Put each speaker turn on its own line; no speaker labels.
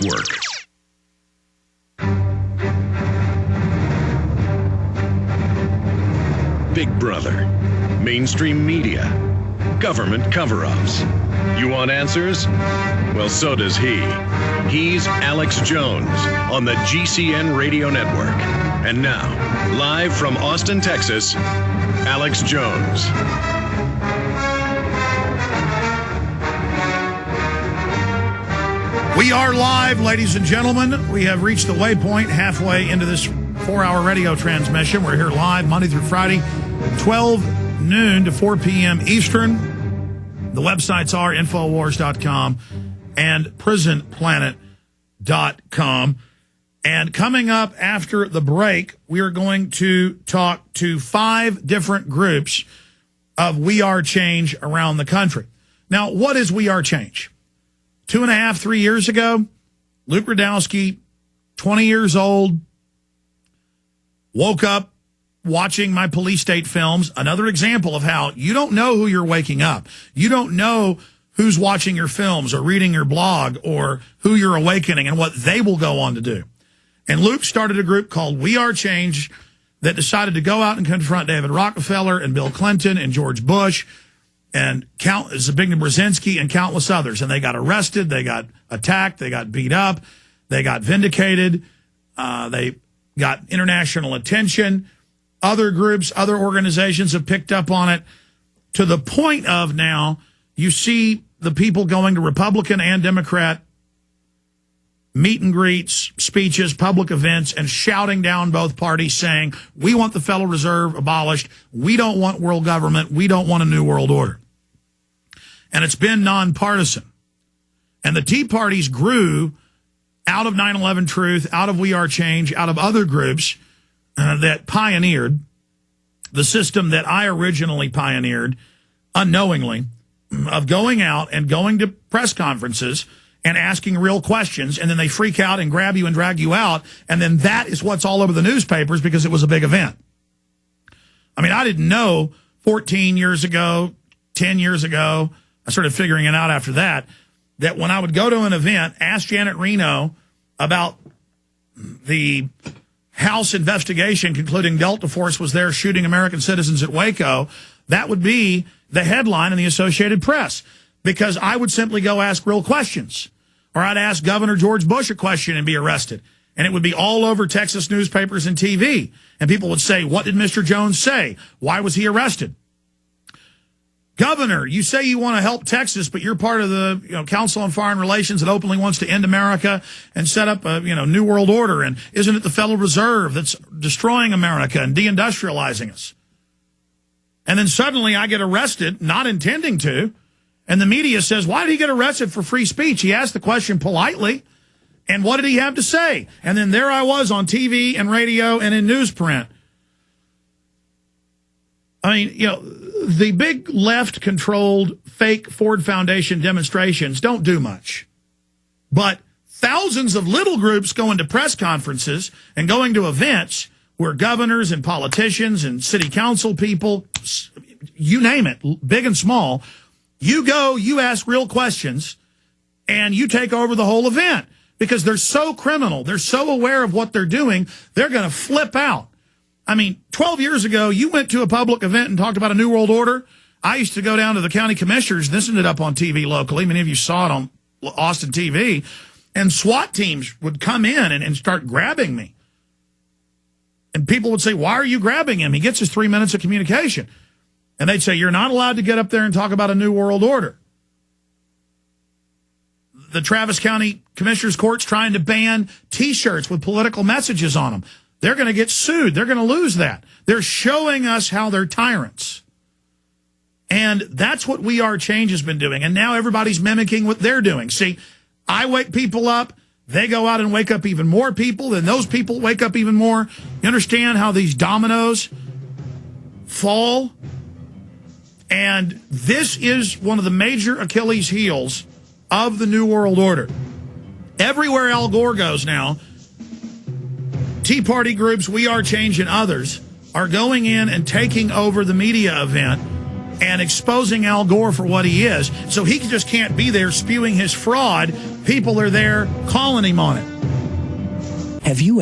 Work. Big Brother, mainstream media, government cover-ups. You want answers? Well, so does he. He's Alex Jones on the GCN Radio Network. And now, live from Austin, Texas, Alex Jones.
We are live, ladies and gentlemen. We have reached the waypoint halfway into this 4-hour radio transmission. We're here live Monday through Friday, 12 noon to 4 p.m. Eastern. The websites are Infowars.com and PrisonPlanet.com. And coming up after the break, we are going to talk to 5 different groups of We Are Change around the country. Now, what is We Are Change? 2.5, 3 years ago, Luke Rudowski, 20 years old, woke up watching my police state films. Another example of how you don't know who you're waking up. You don't know who's watching your films or reading your blog or who you're awakening and what they will go on to do. And Luke started a group called We Are Change that decided to go out and confront David Rockefeller and Bill Clinton and George Bush and Zbigniew Brzezinski and countless others. And they got arrested, they got attacked, they got beat up, they got vindicated, they got international attention. Other groups, other organizations have picked up on it to the point of now you see the people going to Republican and Democrat meet and greets, speeches, public events, and shouting down both parties saying, we want the Federal Reserve abolished. We don't want world government. We don't want a new world order. And it's been nonpartisan. And the Tea Parties grew out of 9/11 Truth, out of We Are Change, out of other groups that pioneered the system that I originally pioneered unknowingly of going out and going to press conferences and asking real questions, and then they freak out and grab you and drag you out, and then that is what's all over the newspapers because it was a big event. I mean, I didn't know 14 years ago, 10 years ago, I started figuring it out after that when I would go to an event, ask Janet Reno about the House investigation concluding Delta Force was there shooting American citizens at Waco, that would be the headline in the Associated Press because I would simply go ask real questions. Or I'd ask Governor George Bush a question and be arrested. And it would be all over Texas newspapers and TV. And people would say, what did Mr. Jones say? Why was he arrested? Governor, you say you want to help Texas, but you're part of the Council on Foreign Relations that openly wants to end America and set up a new world order. And isn't it the Federal Reserve that's destroying America and deindustrializing us? And then suddenly I get arrested, not intending to. And the media says, why did he get arrested for free speech? He asked the question politely. And what did he have to say? And then there I was on TV and radio and in newsprint. I mean, the big left-controlled fake Ford Foundation demonstrations don't do much. But thousands of little groups going to press conferences and going to events where governors and politicians and city council people, you name it, big and small, you go, you ask real questions, and you take over the whole event because they're so criminal. They're so aware of what they're doing, they're going to flip out. I mean, 12 years ago, you went to a public event and talked about a new world order. I used to go down to the county commissioners. This ended up on TV locally. Many of you saw it on Austin TV. And SWAT teams would come in and start grabbing me. And people would say, why are you grabbing him? He gets his 3 minutes of communication. And they'd say, you're not allowed to get up there and talk about a new world order. The Travis County Commissioners Court's trying to ban T-shirts with political messages on them. They're going to get sued. They're going to lose that. They're showing us how they're tyrants. And that's what We Are Change has been doing. And now everybody's mimicking what they're doing. See, I wake people up. They go out and wake up even more people. Then those people wake up even more. You understand how these dominoes fall? And this is one of the major Achilles heels of the New World Order. Everywhere Al Gore goes now, Tea Party groups, We Are Change, and others are going in and taking over the media event and exposing Al Gore for what he is. So he just can't be there spewing his fraud. People are there calling him on it.
Have you